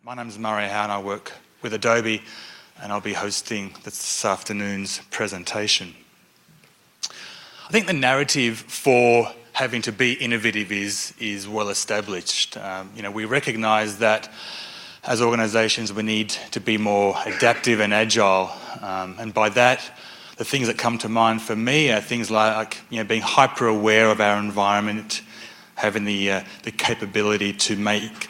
My name is Murray Howe and I work with Adobe, and I'll be hosting this afternoon's presentation. I think the narrative for having to be innovative is well established. We recognise that as organisations we need to be more adaptive and agile, and by that the things that come to mind for me are things like being hyper aware of our environment, having the capability to make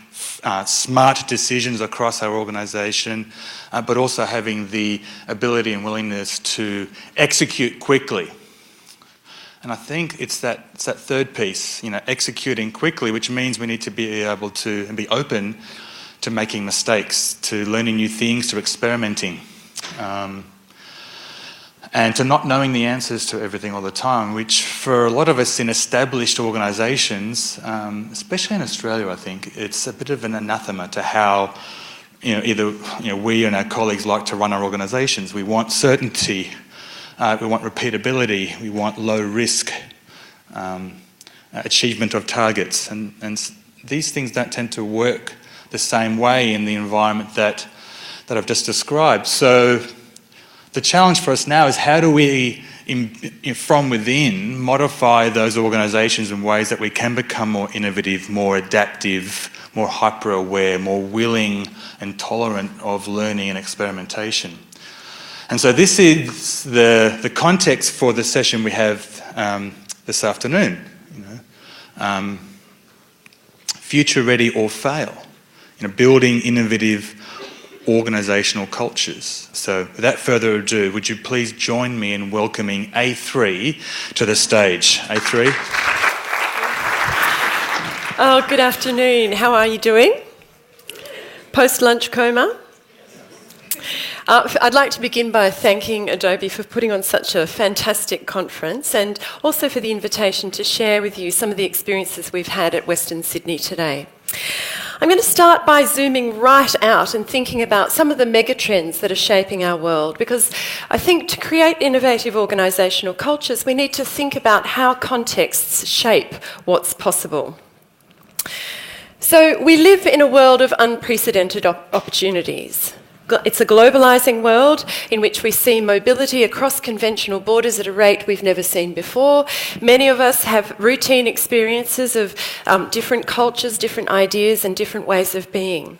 smart decisions across our organisation, but also having the ability and willingness to execute quickly. And I think it's that third piece, executing quickly, which means we need to be able to and be open to making mistakes, to learning new things, to experimenting, and to not knowing the answers to everything all the time, which for a lot of us in established organisations, especially in Australia, I think, it's a bit of an anathema to how either we and our colleagues like to run our organisations. We want certainty, we want repeatability, we want low risk, achievement of targets, and these things don't tend to work the same way in the environment that I've just described. So the challenge for us now is how do we, from within, modify those organisations in ways that we can become more innovative, more adaptive, more hyper-aware, more willing and tolerant of learning and experimentation. And so this is the context for the session we have this afternoon. Future ready or fail. Building innovative organisational cultures. So without further ado, would you please join me in welcoming A3 to the stage. A3. Oh, good afternoon. How are you doing? Post-lunch coma? I'd like to begin by thanking Adobe for putting on such a fantastic conference, and also for the invitation to share with you some of the experiences we've had at Western Sydney today. I'm going to start by zooming right out and thinking about some of the megatrends that are shaping our world, because I think to create innovative organisational cultures we need to think about how contexts shape what's possible. So we live in a world of unprecedented opportunities. It's a globalising world in which we see mobility across conventional borders at a rate we've never seen before. Many of us have routine experiences of different cultures, different ideas and different ways of being.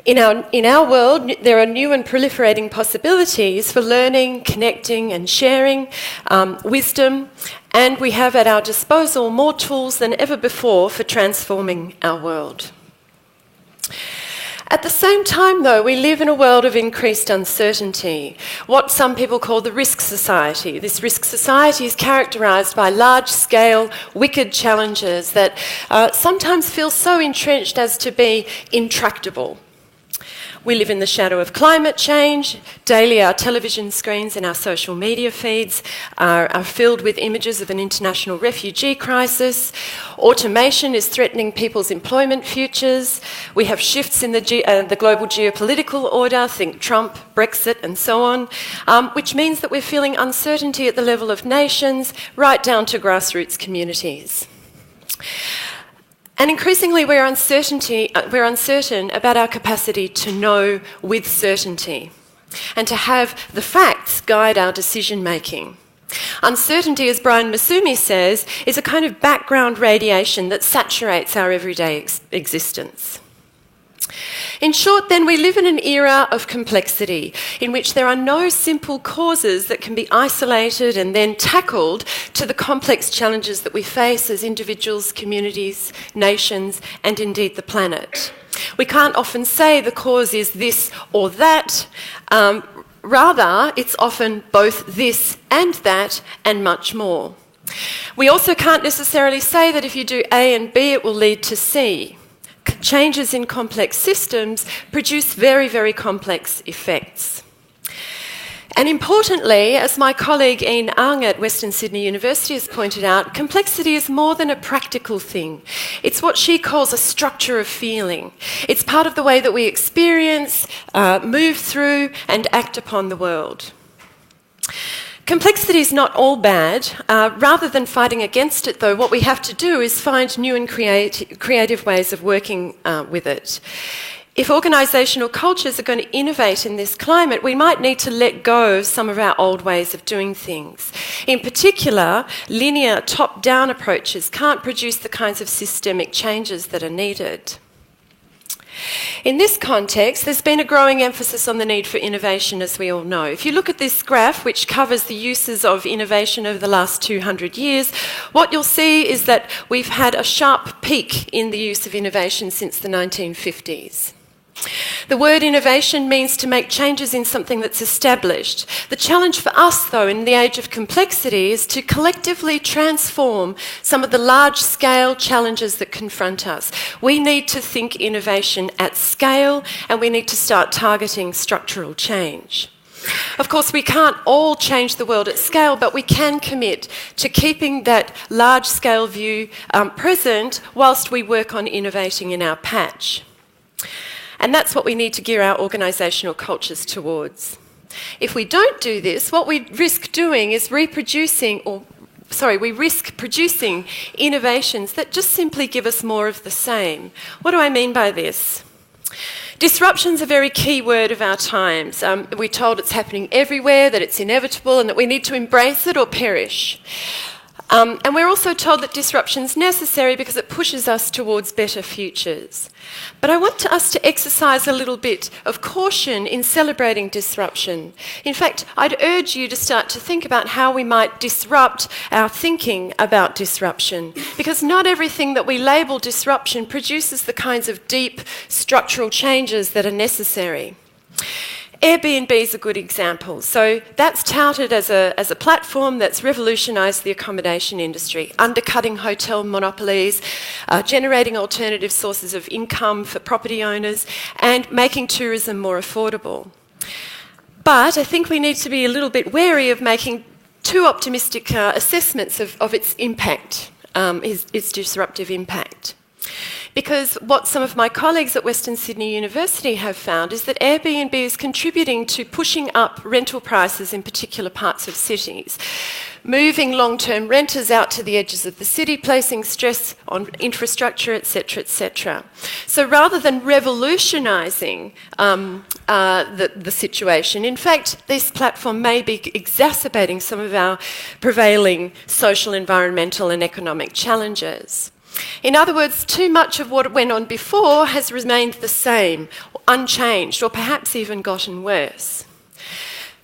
In our world, there are new and proliferating possibilities for learning, connecting and sharing wisdom, and we have at our disposal more tools than ever before for transforming our world. At the same time, though, we live in a world of increased uncertainty, what some people call the risk society. This risk society is characterised by large-scale, wicked challenges that sometimes feel so entrenched as to be intractable. We live in the shadow of climate change. Daily our television screens and our social media feeds are filled with images of an international refugee crisis. Automation is threatening people's employment futures. We have shifts in the global geopolitical order, think Trump, Brexit and so on, which means that we're feeling uncertainty at the level of nations, right down to grassroots communities. And increasingly we're uncertain about our capacity to know with certainty and to have the facts guide our decision making. Uncertainty, as Brian Masumi says, is a kind of background radiation that saturates our everyday existence. In short, then, we live in an era of complexity in which there are no simple causes that can be isolated and then tackled to the complex challenges that we face as individuals, communities, nations, and indeed the planet. We can't often say the cause is this or that. Rather, it's often both this and that and much more. We also can't necessarily say that if you do A and B, it will lead to C. Changes in complex systems produce very, very complex effects. And importantly, as my colleague Ian Ang at Western Sydney University has pointed out, complexity is more than a practical thing. It's what she calls a structure of feeling. It's part of the way that we experience, move through and act upon the world. Complexity is not all bad. Rather than fighting against it, though, what we have to do is find new and creative ways of working with it. If organisational cultures are going to innovate in this climate, we might need to let go of some of our old ways of doing things. In particular, linear top-down approaches can't produce the kinds of systemic changes that are needed. In this context, there's been a growing emphasis on the need for innovation, as we all know. If you look at this graph, which covers the uses of innovation over the last 200 years, what you'll see is that we've had a sharp peak in the use of innovation since the 1950s. The word innovation means to make changes in something that's established. The challenge for us, though, in the age of complexity is to collectively transform some of the large-scale challenges that confront us. We need to think innovation at scale, and we need to start targeting structural change. Of course, we can't all change the world at scale, but we can commit to keeping that large-scale view present whilst we work on innovating in our patch. And that's what we need to gear our organisational cultures towards. If we don't do this, what we risk doing is we risk producing innovations that just simply give us more of the same. What do I mean by this? Disruption's a very key word of our times. We're told it's happening everywhere, that it's inevitable, and that we need to embrace it or perish. And we're also told that disruption's necessary because it pushes us towards better futures. But I want us to exercise a little bit of caution in celebrating disruption. In fact, I'd urge you to start to think about how we might disrupt our thinking about disruption, because not everything that we label disruption produces the kinds of deep structural changes that are necessary. Airbnb is a good example. So that's touted as a platform that's revolutionised the accommodation industry, undercutting hotel monopolies, generating alternative sources of income for property owners, and making tourism more affordable. But I think we need to be a little bit wary of making too optimistic assessments of its impact, its disruptive impact. Because what some of my colleagues at Western Sydney University have found is that Airbnb is contributing to pushing up rental prices in particular parts of cities, moving long-term renters out to the edges of the city, placing stress on infrastructure, etc., etc. So rather than revolutionising the situation, in fact, this platform may be exacerbating some of our prevailing social, environmental and economic challenges. In other words, too much of what went on before has remained the same, unchanged, or perhaps even gotten worse.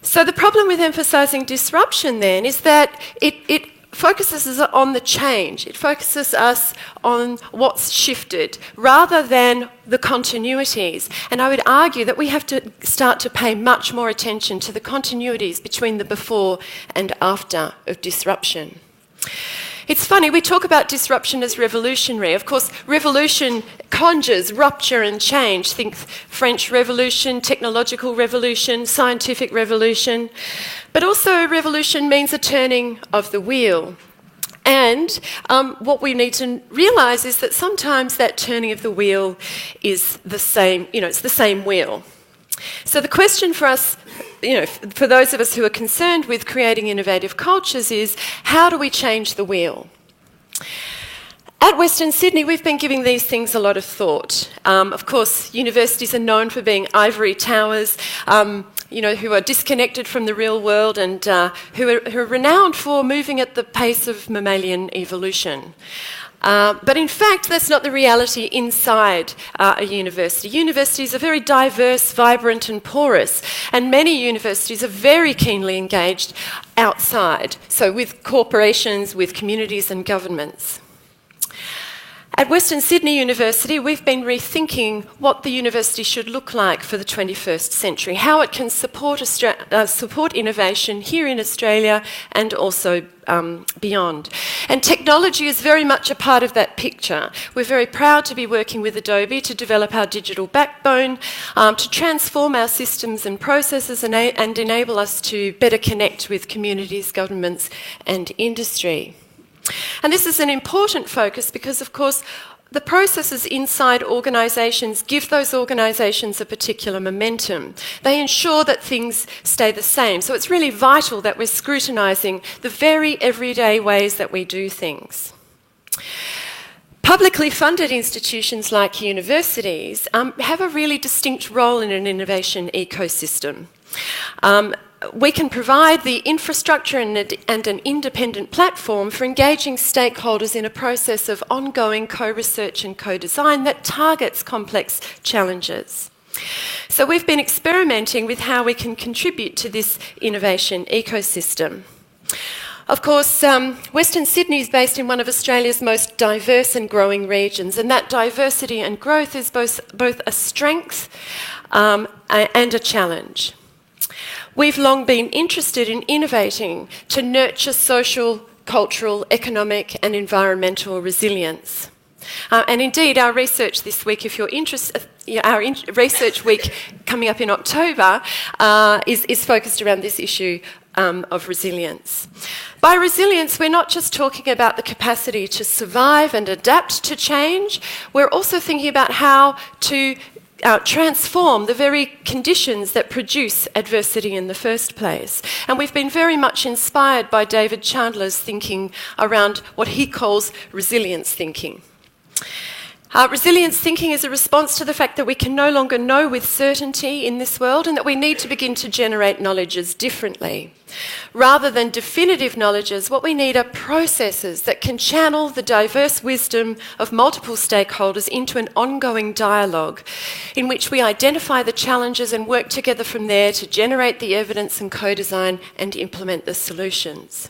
So the problem with emphasising disruption then is that it focuses us on the change. It focuses us on what's shifted rather than the continuities. And I would argue that we have to start to pay much more attention to the continuities between the before and after of disruption. It's funny, we talk about disruption as revolutionary. Of course, revolution conjures rupture and change. Think French Revolution, technological revolution, scientific revolution. But also revolution means a turning of the wheel. And what we need to realise is that sometimes that turning of the wheel is the same, it's the same wheel. So the question for us, for those of us who are concerned with creating innovative cultures is, how do we change the wheel? At Western Sydney, we've been giving these things a lot of thought. Of course, universities are known for being ivory towers, who are disconnected from the real world and who are renowned for moving at the pace of mammalian evolution. But in fact, that's not the reality inside a university. Universities are very diverse, vibrant and porous, and many universities are very keenly engaged outside, so with corporations, with communities and governments. At Western Sydney University, we've been rethinking what the university should look like for the 21st century, how it can support innovation here in Australia and also beyond. And technology is very much a part of that picture. We're very proud to be working with Adobe to develop our digital backbone, to transform our systems and processes and enable us to better connect with communities, governments and industry. And this is an important focus because, of course, the processes inside organisations give those organisations a particular momentum. They ensure that things stay the same. So it's really vital that we're scrutinising the very everyday ways that we do things. Publicly funded institutions like universities have a really distinct role in an innovation ecosystem. We can provide the infrastructure and an independent platform for engaging stakeholders in a process of ongoing co-research and co-design that targets complex challenges. So we've been experimenting with how we can contribute to this innovation ecosystem. Of course, Western Sydney is based in one of Australia's most diverse and growing regions, and that diversity and growth is both a strength and a challenge. We've long been interested in innovating to nurture social, cultural, economic and environmental resilience. And indeed, our research this week, if you're interested, our research week coming up in October is focused around this issue of resilience. By resilience, we're not just talking about the capacity to survive and adapt to change, we're also thinking about how to transform the very conditions that produce adversity in the first place. And we've been very much inspired by David Chandler's thinking around what he calls resilience thinking. Resilience thinking is a response to the fact that we can no longer know with certainty in this world and that we need to begin to generate knowledges differently. Rather than definitive knowledges, what we need are processes that can channel the diverse wisdom of multiple stakeholders into an ongoing dialogue in which we identify the challenges and work together from there to generate the evidence and co-design and implement the solutions.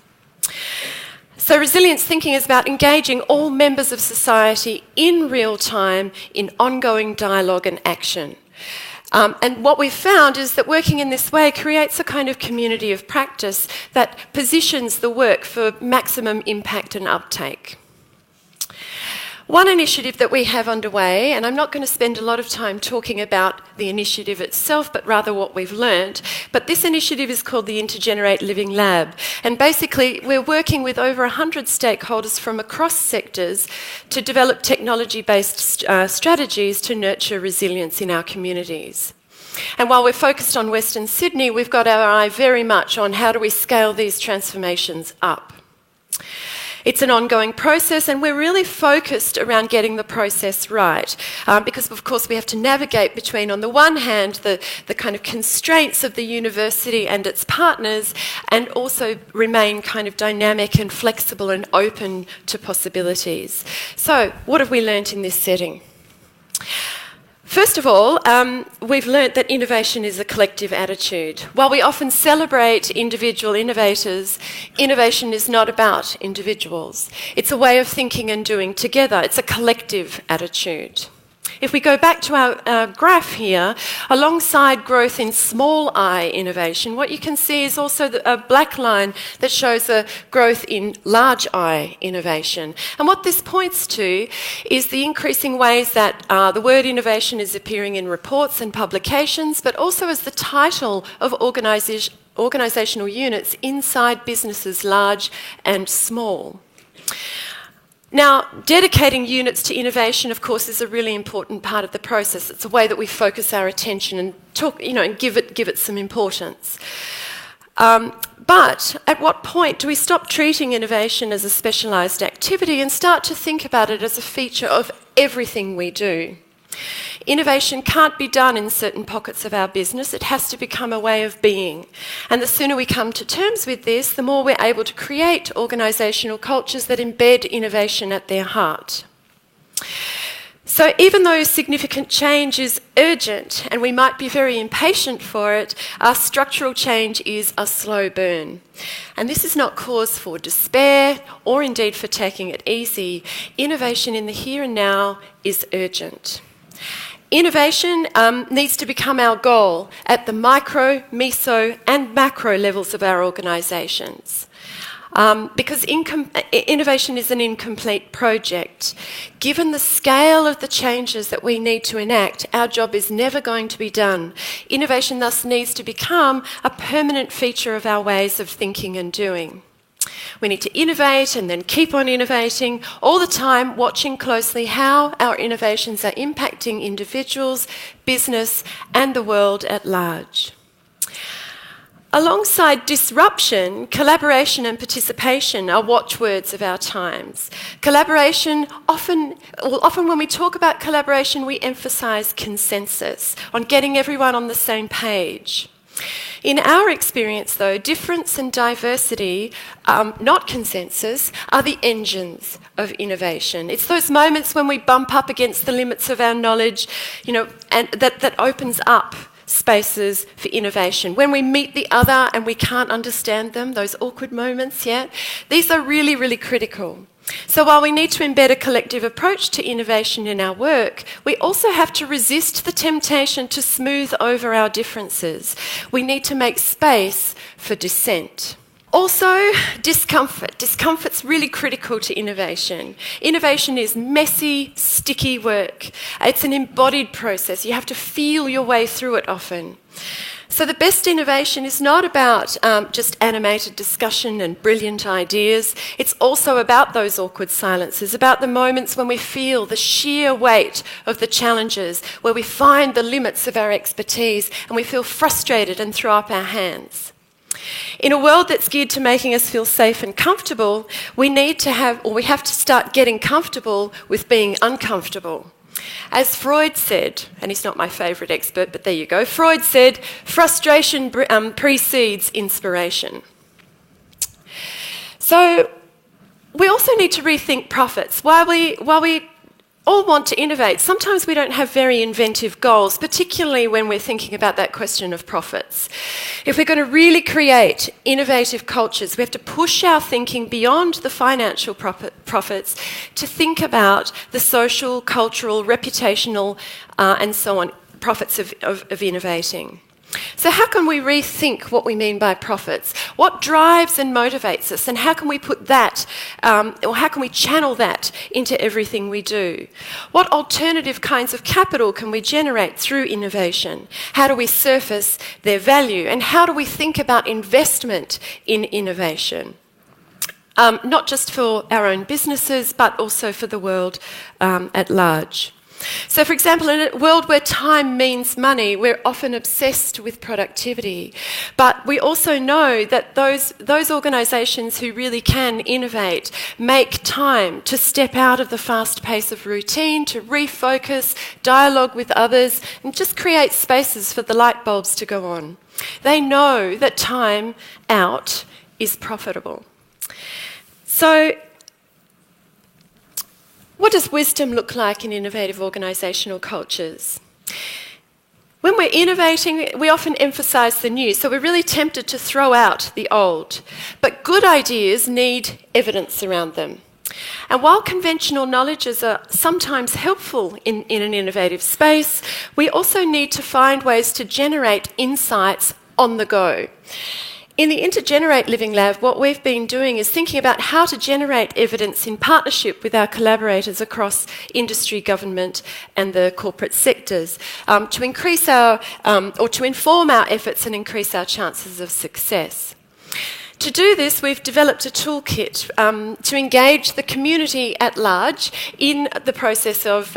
So resilience thinking is about engaging all members of society in real time in ongoing dialogue and action. And what we've found is that working in this way creates a kind of community of practice that positions the work for maximum impact and uptake. One initiative that we have underway, and I'm not going to spend a lot of time talking about the initiative itself, but rather what we've learned, but this initiative is called the Intergenerate Living Lab. And basically, we're working with over 100 stakeholders from across sectors to develop technology-based strategies to nurture resilience in our communities. And while we're focused on Western Sydney, we've got our eye very much on how do we scale these transformations up. It's an ongoing process, and we're really focused around getting the process right because, of course, we have to navigate between, on the one hand, the kind of constraints of the university and its partners, and also remain kind of dynamic and flexible and open to possibilities. So, what have we learnt in this setting? First of all, we've learnt that innovation is a collective attitude. While we often celebrate individual innovators, innovation is not about individuals. It's a way of thinking and doing together. It's a collective attitude. If we go back to our graph here, alongside growth in small I innovation, what you can see is also a black line that shows a growth in large I innovation. And what this points to is the increasing ways that the word innovation is appearing in reports and publications, but also as the title of organisational units inside businesses large and small. Now, dedicating units to innovation, of course, is a really important part of the process. It's a way that we focus our attention and talk, and give it some importance. But at what point do we stop treating innovation as a specialised activity and start to think about it as a feature of everything we do? Innovation can't be done in certain pockets of our business. It has to become a way of being. And the sooner we come to terms with this, the more we're able to create organisational cultures that embed innovation at their heart. So even though significant change is urgent and we might be very impatient for it, our structural change is a slow burn. And this is not cause for despair or indeed for taking it easy. Innovation in the here and now is urgent. Innovation needs to become our goal at the micro, meso and macro levels of our organisations. Because innovation is an incomplete project. Given the scale of the changes that we need to enact, our job is never going to be done. Innovation thus needs to become a permanent feature of our ways of thinking and doing. We need to innovate and then keep on innovating, all the time watching closely how our innovations are impacting individuals, business and the world at large. Alongside disruption, collaboration and participation are watchwords of our times. Collaboration, often when we talk about collaboration, we emphasise consensus, on getting everyone on the same page. In our experience, though, difference and diversity, not consensus, are the engines of innovation. It's those moments when we bump up against the limits of our knowledge, and that opens up spaces for innovation. When we meet the other and we can't understand them, those awkward moments, these are really, really critical. So while we need to embed a collective approach to innovation in our work, we also have to resist the temptation to smooth over our differences. We need to make space for dissent. Also, discomfort. Discomfort's really critical to innovation. Innovation is messy, sticky work. It's an embodied process. You have to feel your way through it often. So the best innovation is not about just animated discussion and brilliant ideas. It's also about those awkward silences, about the moments when we feel the sheer weight of the challenges, where we find the limits of our expertise and we feel frustrated and throw up our hands. In a world that's geared to making us feel safe and comfortable, we have to start getting comfortable with being uncomfortable. As Freud said, and he's not my favourite expert, but there you go, Freud said, frustration precedes inspiration. So we also need to rethink profits. While we all want to innovate, sometimes we don't have very inventive goals, particularly when we're thinking about that question of profits. If we're going to really create innovative cultures, we have to push our thinking beyond the financial profits to think about the social, cultural, reputational, and so on, profits of innovating. So how can we rethink what we mean by profits? What drives and motivates us, and how can we put that, or how can we channel that into everything we do? What alternative kinds of capital can we generate through innovation? How do we surface their value, and how do we think about investment in innovation? Not just for our own businesses, but also for the world at large. So, for example, in a world where time means money, we're often obsessed with productivity. But we also know that those organisations who really can innovate make time to step out of the fast pace of routine, to refocus, dialogue with others, and just create spaces for the light bulbs to go on. They know that time out is profitable. So, what does wisdom look like in innovative organisational cultures? When we're innovating, we often emphasise the new, so we're really tempted to throw out the old. But good ideas need evidence around them. And while conventional knowledges are sometimes helpful in an innovative space, we also need to find ways to generate insights on the go. In the Intergenerate Living Lab, what we've been doing is thinking about how to generate evidence in partnership with our collaborators across industry, government and the corporate sectors to increase to inform our efforts and increase our chances of success. To do this, we've developed a toolkit to engage the community at large in the process of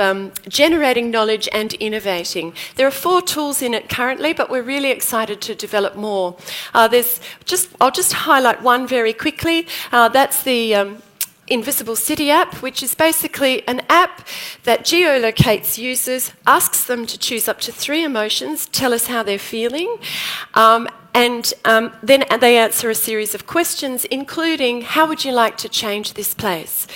generating knowledge and innovating. There are 4 tools in it currently, but we're really excited to develop more. I'll just highlight one very quickly. That's the Invisible City app, which is basically an app that geolocates users, asks them to choose up to 3 emotions, tell us how they're feeling, and then they answer a series of questions, including, how would you like to change this place?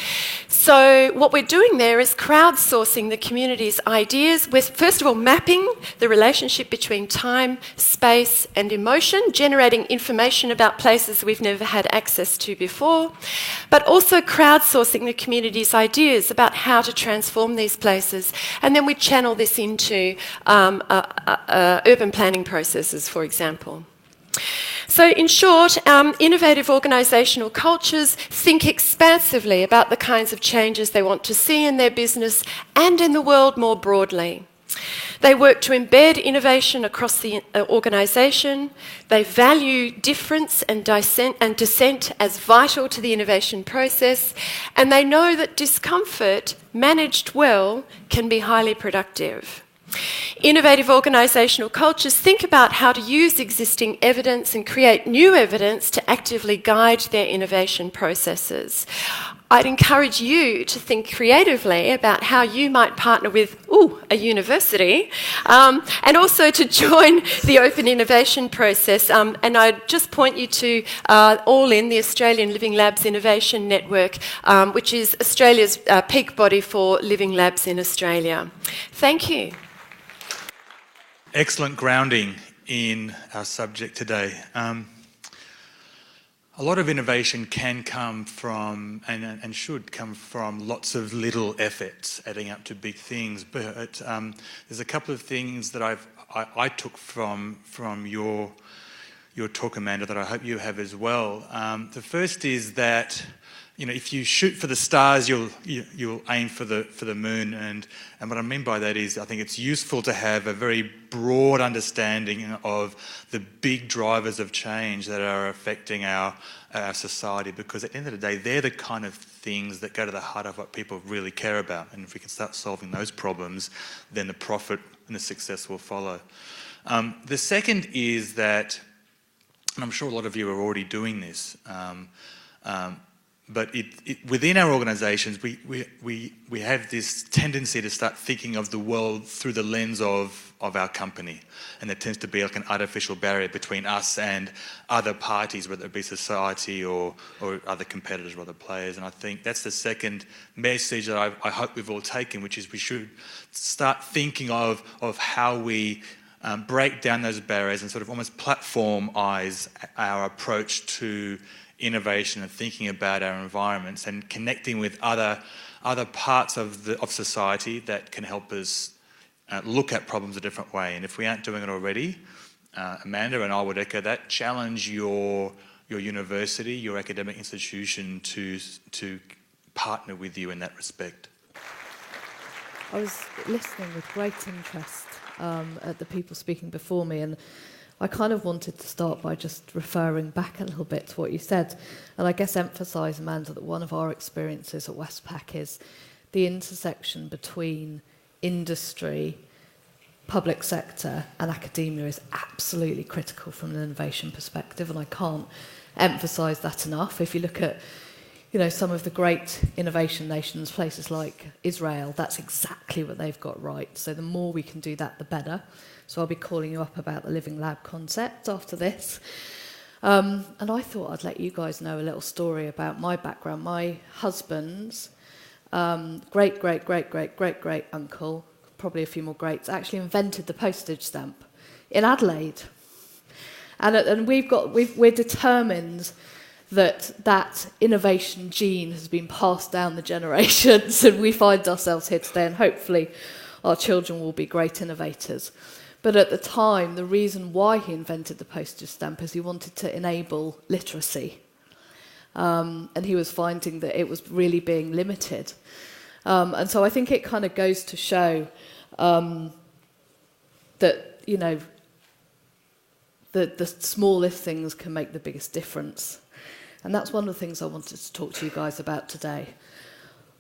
So what we're doing there is crowdsourcing the community's ideas. We're first of all mapping the relationship between time, space and emotion, generating information about places we've never had access to before, but also crowdsourcing the community's ideas about how to transform these places. And then we channel this into urban planning processes, for example. So in short, innovative organisational cultures think expansively about the kinds of changes they want to see in their business and in the world more broadly. They work to embed innovation across the organisation. They value difference and dissent as vital to the innovation process. And they know that discomfort, managed well, can be highly productive. Innovative organisational cultures think about how to use existing evidence and create new evidence to actively guide their innovation processes. I'd encourage you to think creatively about how you might partner with a university and also to join the open innovation process. And I'd just point you to All-In, the Australian Living Labs Innovation Network, which is Australia's peak body for living labs in Australia. Thank you. Excellent grounding in our subject today. A lot of innovation can come from, and should come from, lots of little efforts adding up to big things. But there's a couple of things that I took from your talk, Amanda, that I hope you have as well. The first is that, you know, if you shoot for the stars, you'll aim for the moon. And what I mean by that is, I think it's useful to have a very broad understanding of the big drivers of change that are affecting our society, because at the end of the day, they're the kind of things that go to the heart of what people really care about. And if we can start solving those problems, then the profit and the success will follow. The second is that, and I'm sure a lot of you are already doing this, but within our organisations, we have this tendency to start thinking of the world through the lens of our company, and there tends to be like an artificial barrier between us and other parties, whether it be society or other competitors or other players. And I think that's the second message that I hope we've all taken, which is we should start thinking of how we break down those barriers and sort of almost platformize our approach to innovation and thinking about our environments and connecting with other parts of society that can help us look at problems a different way. And if we aren't doing it already, Amanda and I would echo that, challenge your university, your academic institution to partner with you in that respect. I was listening with great interest at the people speaking before me, and I kind of wanted to start by just referring back a little bit to what you said, and I guess emphasise, Amanda, that one of our experiences at Westpac is the intersection between industry, public sector and academia is absolutely critical from an innovation perspective, and I can't emphasise that enough. If you look at, you know, some of the great innovation nations, places like Israel, that's exactly what they've got right. So the more we can do that, the better. So I'll be calling you up about the Living Lab concept after this. And I thought I'd let you guys know a little story about my background. My husband's great uncle, probably a few more greats, actually invented the postage stamp in Adelaide. And we're determined that innovation gene has been passed down the generations, and we find ourselves here today, and hopefully our children will be great innovators. But at the time, the reason why he invented the postage stamp is he wanted to enable literacy. And he was finding that it was really being limited. And so I think it kind of goes to show that, you know, the smallest things can make the biggest difference. And that's one of the things I wanted to talk to you guys about today.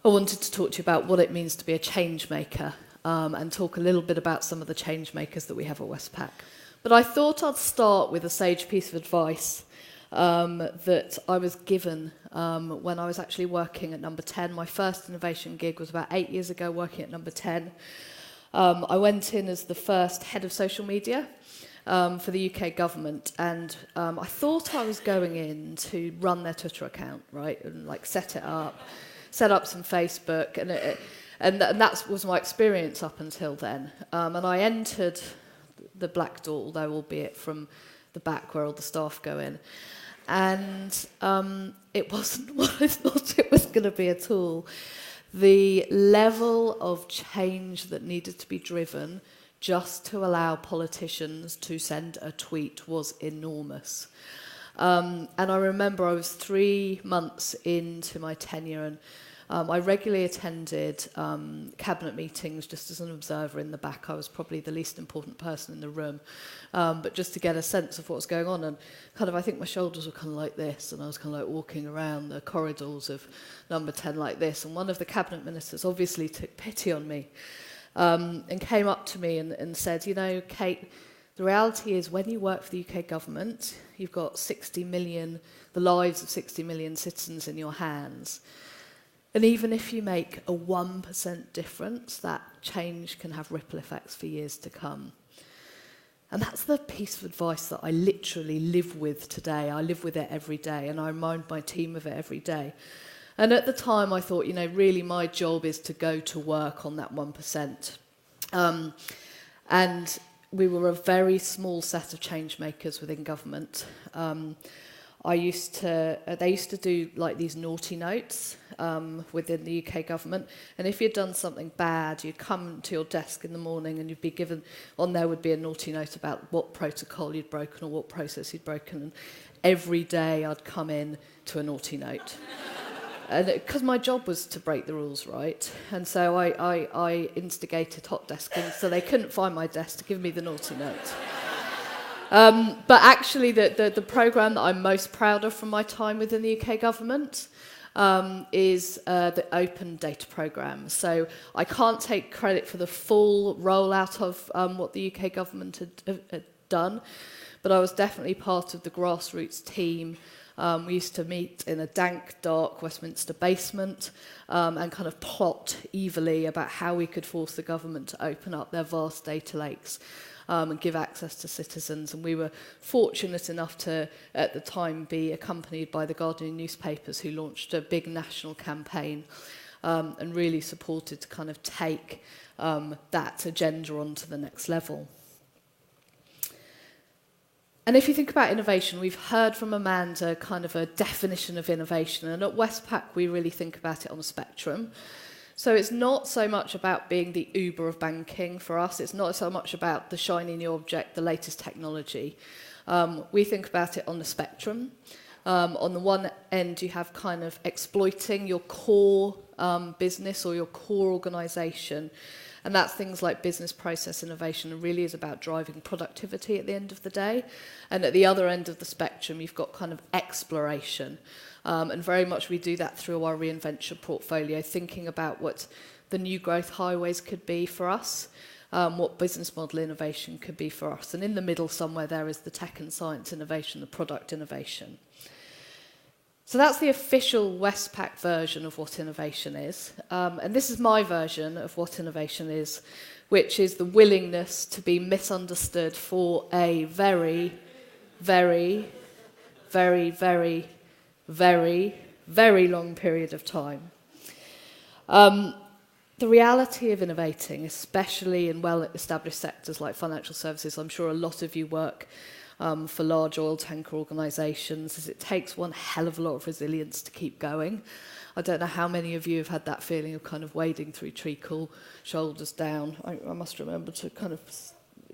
I wanted to talk to you about what it means to be a change maker, and talk a little bit about some of the change makers that we have at Westpac. But I thought I'd start with a sage piece of advice that I was given when I was actually working at Number 10. My first innovation gig was about 8 years ago, working at Number 10. I went in as the first head of social media for the UK government, and I thought I was going in to run their Twitter account, right, and like set up some Facebook, and that was my experience up until then. And I entered the black door, although albeit from the back where all the staff go in. And it wasn't what I thought it was going to be at all. The level of change that needed to be driven just to allow politicians to send a tweet was enormous. And I remember I was 3 months into my tenure, and I regularly attended cabinet meetings just as an observer in the back. I was probably the least important person in the room, but just to get a sense of what was going on. And kind of, I think my shoulders were kind of like this, and I was kind of like walking around the corridors of Number 10 like this. And one of the cabinet ministers obviously took pity on me and came up to me and said, you know, Kate, the reality is when you work for the UK government, you've got 60 million, the lives of 60 million citizens in your hands. And even if you make a 1% difference, that change can have ripple effects for years to come. And that's the piece of advice that I literally live with today. I live with it every day, and I remind my team of it every day. And at the time, I thought, you know, really my job is to go to work on that 1%. And we were a very small set of change makers within government. They used to do like these naughty notes within the UK government, and if you'd done something bad, you'd come to your desk in the morning and you'd be given, on there would be a naughty note about what protocol you'd broken or what process you'd broken, and every day I'd come in to a naughty note. And because my job was to break the rules, right? And so I instigated hot desking so they couldn't find my desk to give me the naughty note. But actually, the programme that I'm most proud of from my time within the UK government is the Open Data Programme. So I can't take credit for the full rollout of what the UK government had done, but I was definitely part of the grassroots team. We used to meet in a dank, dark Westminster basement and kind of plot evilly about how we could force the government to open up their vast data lakes and give access to citizens. And we were fortunate enough to, at the time, be accompanied by the Guardian newspapers, who launched a big national campaign and really supported to kind of take that agenda on to the next level. And if you think about innovation, we've heard from Amanda kind of a definition of innovation, and at Westpac we really think about it on a spectrum. So it's not so much about being the Uber of banking for us, it's not so much about the shiny new object, the latest technology. We think about it on the spectrum. On the one end you have kind of exploiting your core business or your core organisation. And that's things like business process innovation, and really is about driving productivity at the end of the day. And at the other end of the spectrum, you've got kind of exploration. And very much we do that through our reinvention portfolio, thinking about what the new growth highways could be for us, what business model innovation could be for us. And in the middle somewhere there is the tech and science innovation, the product innovation. So that's the official Westpac version of what innovation is. And this is my version of what innovation is, which is the willingness to be misunderstood for a very, very, very, very, very, very long period of time. The reality of innovating, especially in well-established sectors like financial services, I'm sure a lot of you work for large oil tanker organisations, is it takes one hell of a lot of resilience to keep going. I don't know how many of you have had that feeling of kind of wading through treacle, shoulders down. I must remember to kind of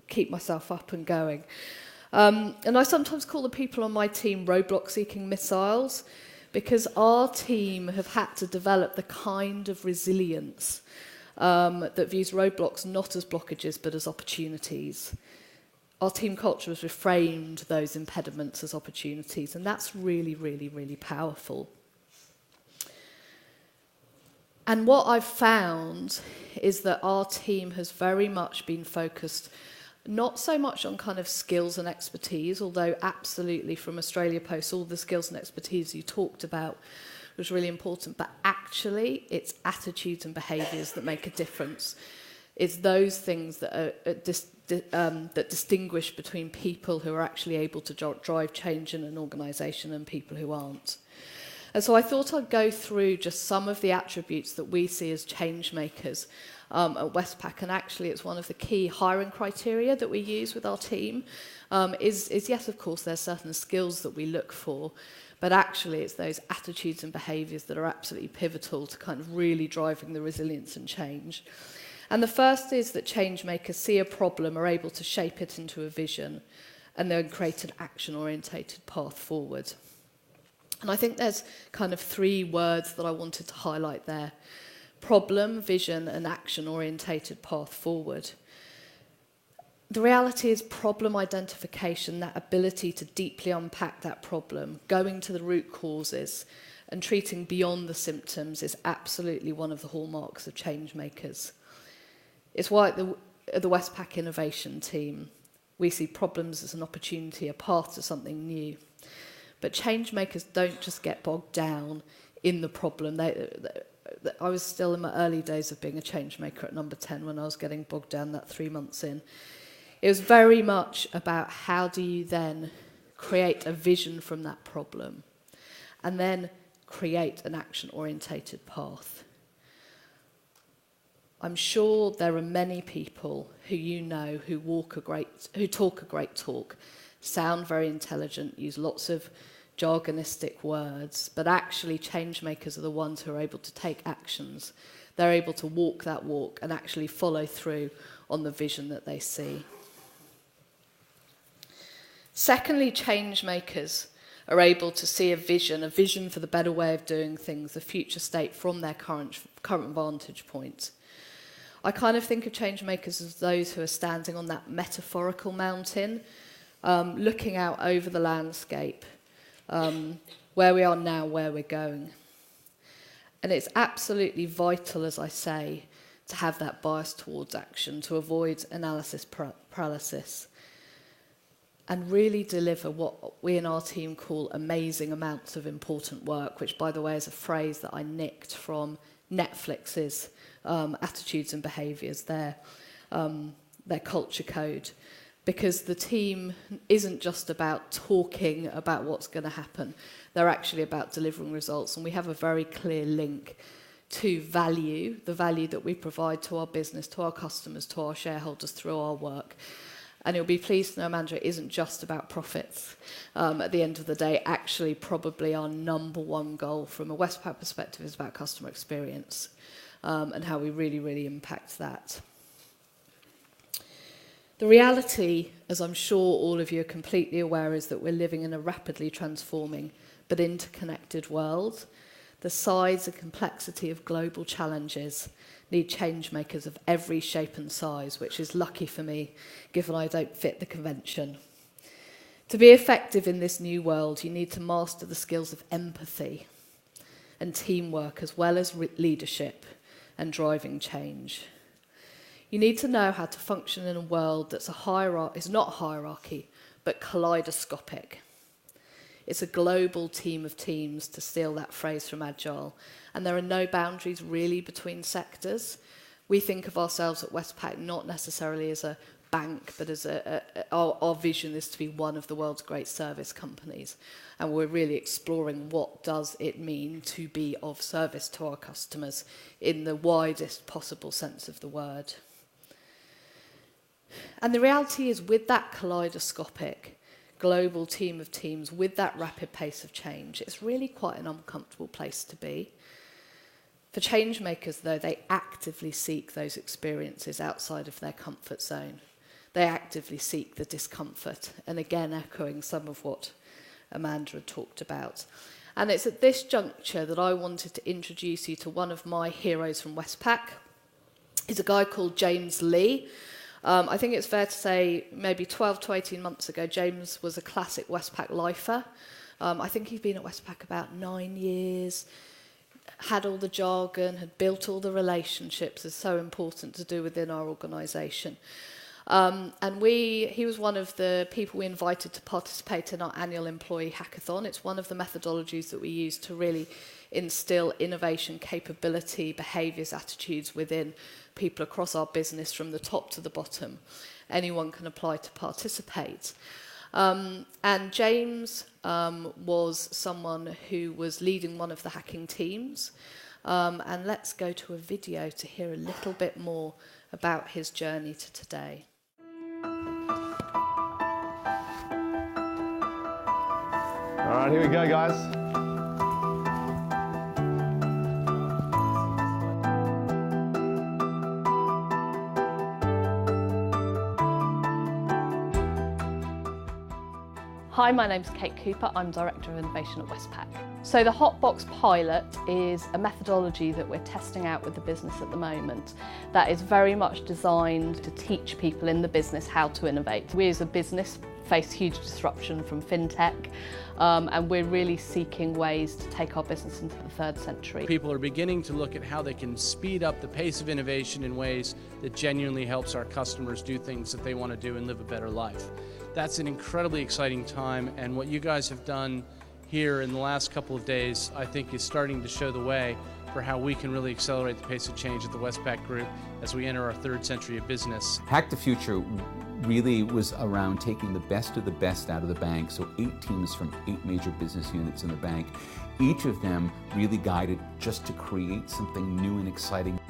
keep myself up and going. And I sometimes call the people on my team roadblock-seeking missiles, because our team have had to develop the kind of resilience that views roadblocks not as blockages but as opportunities. Our team culture has reframed those impediments as opportunities, and that's really, really, really powerful. And what I've found is that our team has very much been focused not so much on kind of skills and expertise, although absolutely from Australia Post, all the skills and expertise you talked about was really important, but actually it's attitudes and behaviours that make a difference. It's those things that are that distinguish between people who are actually able to drive change in an organisation and people who aren't. And so I thought I'd go through just some of the attributes that we see as change makers at Westpac, and actually it's one of the key hiring criteria that we use with our team, is yes, of course, there's certain skills that we look for, but actually it's those attitudes and behaviours that are absolutely pivotal to kind of really driving the resilience and change. And the first is that change makers see a problem, are able to shape it into a vision, and then create an action-orientated path forward. And I think there's kind of three words that I wanted to highlight there: problem, vision, and action-orientated path forward. The reality is problem identification, that ability to deeply unpack that problem, going to the root causes, and treating beyond the symptoms is absolutely one of the hallmarks of change makers. It's why at the Westpac innovation team, we see problems as an opportunity, a path to something new. But change makers don't just get bogged down in the problem. I was still in my early days of being a change maker at Number 10 when I was getting bogged down that 3 months in. It was very much about how do you then create a vision from that problem and then create an action-orientated path. I'm sure there are many people who you know who talk a great talk, sound very intelligent, use lots of jargonistic words, but actually change makers are the ones who are able to take actions. They're able to walk that walk and actually follow through on the vision that they see. Secondly, change makers are able to see a vision for the better way of doing things, the future state from their current vantage point. I kind of think of change makers as those who are standing on that metaphorical mountain, looking out over the landscape, where we are now, where we're going. And it's absolutely vital, as I say, to have that bias towards action, to avoid analysis paralysis, and really deliver what we in our team call amazing amounts of important work, which, by the way, is a phrase that I nicked from Netflix's attitudes and behaviours, their culture code, because the team isn't just about talking about what's going to happen. They're actually about delivering results, and we have a very clear link to value, the value that we provide to our business, to our customers, to our shareholders through our work. And you'll be pleased to know, Amanda, it isn't just about profits. At the end of the day, actually probably our number one goal from a Westpac perspective is about customer experience, and how we really, really impact that. The reality, as I'm sure all of you are completely aware, is that we're living in a rapidly transforming but interconnected world. The size and complexity of global challenges need change makers of every shape and size, which is lucky for me, given I don't fit the convention. To be effective in this new world, you need to master the skills of empathy and teamwork, as well as leadership and driving change. You need to know how to function in a world that's is not hierarchy, but kaleidoscopic. It's a global team of teams, to steal that phrase from Agile, and there are no boundaries really between sectors. We think of ourselves at Westpac not necessarily as a bank, but as our vision is to be one of the world's great service companies, and we're really exploring what does it mean to be of service to our customers in the widest possible sense of the word. And the reality is, with that kaleidoscopic global team of teams, with that rapid pace of change, it's really quite an uncomfortable place to be. For change makers, though, they actively seek those experiences outside of their comfort zone. They actively seek the discomfort, and again echoing some of what Amanda had talked about. And it's at this juncture that I wanted to introduce you to one of my heroes from Westpac. He's a guy called James Lee. I think it's fair to say maybe 12 to 18 months ago, James was a classic Westpac lifer. I think he'd been at Westpac about 9 years, had all the jargon, had built all the relationships that's so important to do within our organisation. And he was one of the people we invited to participate in our annual employee hackathon. It's one of the methodologies that we use to really instill innovation, capability, behaviours, attitudes within people across our business from the top to the bottom. Anyone can apply to participate. And James was someone who was leading one of the hacking teams. And let's go to a video to hear a little bit more about his journey to today. All right, here we go, guys. Hi, my name's Kate Cooper. I'm Director of Innovation at Westpac. So the Hotbox pilot is a methodology that we're testing out with the business at the moment that is very much designed to teach people in the business how to innovate. We as a business face huge disruption from fintech, and we're really seeking ways to take our business into the third century. People are beginning to look at how they can speed up the pace of innovation in ways that genuinely helps our customers do things that they want to do and live a better life. That's an incredibly exciting time, and what you guys have done here in the last couple of days, I think, is starting to show the way for how we can really accelerate the pace of change at the Westpac Group as we enter our third century of business. Hack the Future really was around taking the best of the best out of the bank, so 8 teams from 8 major business units in the bank, each of them really guided just to create something new and exciting.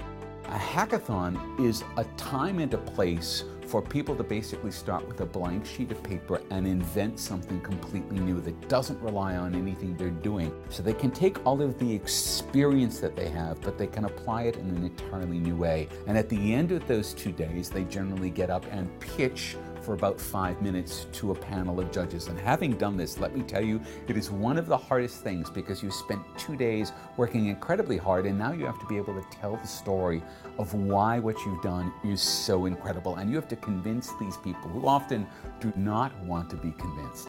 A hackathon is a time and a place for people to basically start with a blank sheet of paper and invent something completely new that doesn't rely on anything they're doing. So they can take all of the experience that they have, but they can apply it in an entirely new way. And at the end of those 2 days, they generally get up and pitch for about 5 minutes to a panel of judges. And having done this, let me tell you, it is one of the hardest things because you spent 2 days working incredibly hard, and now you have to be able to tell the story of why what you've done is so incredible. And you have to convince these people who often do not want to be convinced.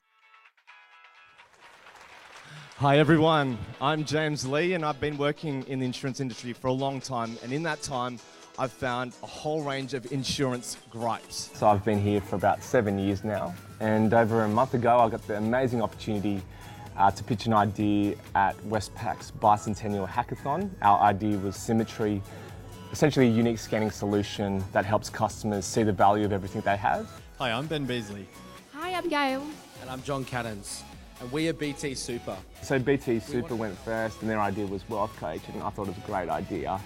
Hi everyone, I'm James Lee and I've been working in the insurance industry for a long time, and in that time I've found a whole range of insurance gripes. So I've been here for about 7 years now, and over a month ago I got the amazing opportunity to pitch an idea at Westpac's Bicentennial Hackathon. Our idea was Symmetry, essentially a unique scanning solution that helps customers see the value of everything they have. Hi, I'm Ben Beasley. Hi, I'm Gail. And I'm John Caddens, and we are BT Super. So BT Super went first, and their idea was Wealth Coach, and I thought it was a great idea.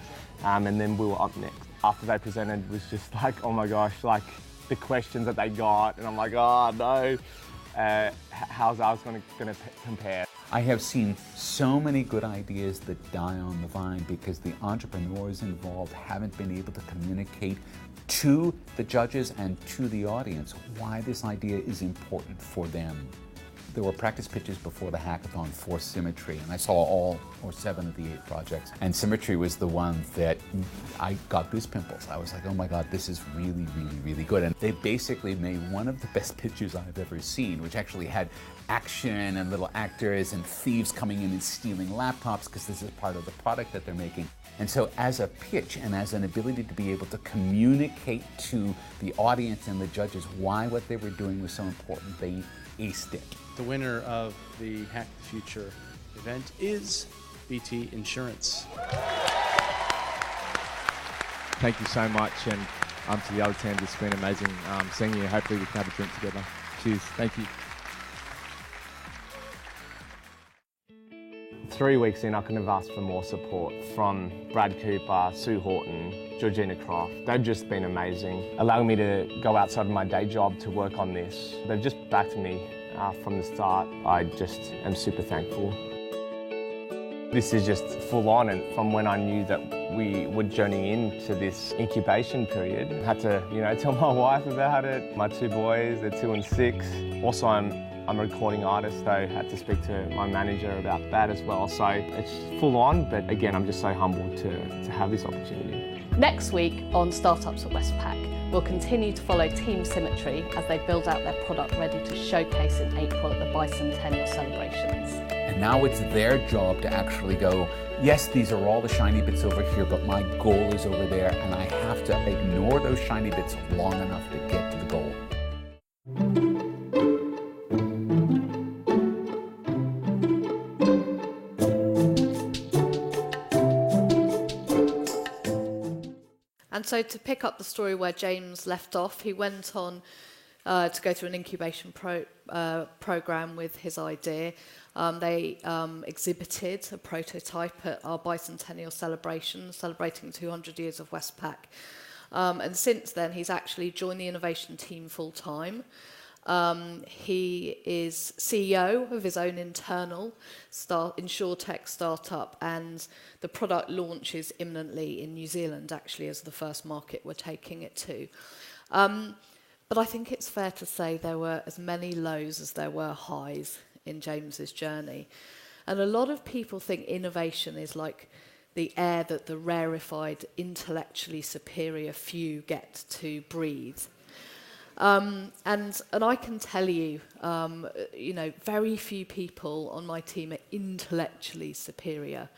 And then we were up next. After they presented, it was just like, oh my gosh, like the questions that they got, and I'm like, oh no, how's ours going to compare? I have seen so many good ideas that die on the vine because the entrepreneurs involved haven't been able to communicate to the judges and to the audience why this idea is important for them. There were practice pitches before the hackathon for Symmetry, and I saw all or 7 of the 8 projects. And Symmetry was the one that I got goose pimples. I was like, oh my God, this is really, really, really good. And they basically made one of the best pitches I've ever seen, which actually had action and little actors and thieves coming in and stealing laptops because this is part of the product that they're making. And so as a pitch and as an ability to be able to communicate to the audience and the judges why what they were doing was so important, they aced it. The winner of the Hack the Future event is BT Insurance. Thank you so much, and to the other team, it's been amazing seeing you. Hopefully we can have a drink together. Cheers. Thank you. 3 weeks in, I couldn't have asked for more support from Brad Cooper, Sue Horton, Georgina Croft. They've just been amazing, allowing me to go outside of my day job to work on this. They've just backed me from the start. I just am super thankful. This is just full on, and from when I knew that we were journeying into this incubation period, I had to, tell my wife about it. My 2 boys, they're 2 and 6. Also, I'm a recording artist, so I had to speak to my manager about that as well. So it's full on, but again, I'm just so humbled to have this opportunity. Next week on Startups at Westpac, we'll continue to follow Team Symmetry as they build out their product ready to showcase in April at the Bicentennial celebrations. And now it's their job to actually go, yes, these are all the shiny bits over here, but my goal is over there, and I have to ignore those shiny bits long enough to get to the goal. And so to pick up the story where James left off, he went on to go through an incubation program with his idea. They exhibited a prototype at our bicentennial celebration, celebrating 200 years of Westpac. And since then, he's actually joined the innovation team full-time. He is CEO of his own internal insurtech startup, and the product launches imminently in New Zealand, actually, as the first market we're taking it to. But I think it's fair to say there were as many lows as there were highs in James's journey. And a lot of people think innovation is like the air that the rarefied, intellectually superior few get to breathe. And I can tell you, very few people on my team are intellectually superior.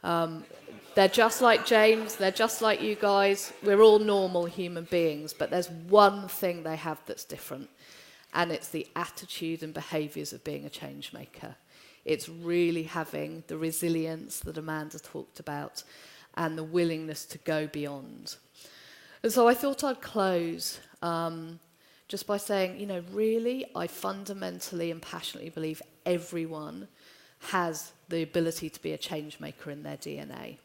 They're just like James, they're just like you guys. We're all normal human beings, but there's one thing they have that's different, and it's the attitude and behaviours of being a change maker. It's really having the resilience that Amanda talked about and the willingness to go beyond. And so I thought I'd close just by saying, really, I fundamentally and passionately believe everyone has the ability to be a change maker in their DNA.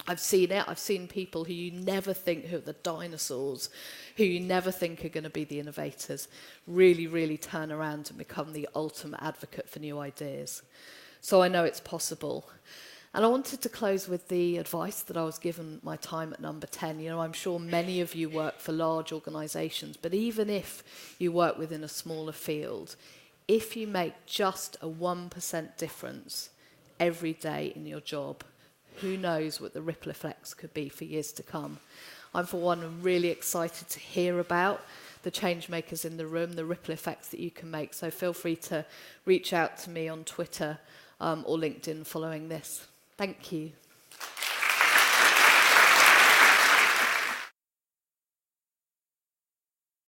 I've seen it. I've seen people who you never think who are the dinosaurs, who you never think are going to be the innovators, really, really turn around and become the ultimate advocate for new ideas. So I know it's possible. And I wanted to close with the advice that I was given my time at Number 10. I'm sure many of you work for large organisations, but even if you work within a smaller field, if you make just a 1% difference every day in your job, who knows what the ripple effects could be for years to come. I'm, for one, really excited to hear about the change makers in the room, the ripple effects that you can make. So feel free to reach out to me on Twitter or LinkedIn following this. Thank you.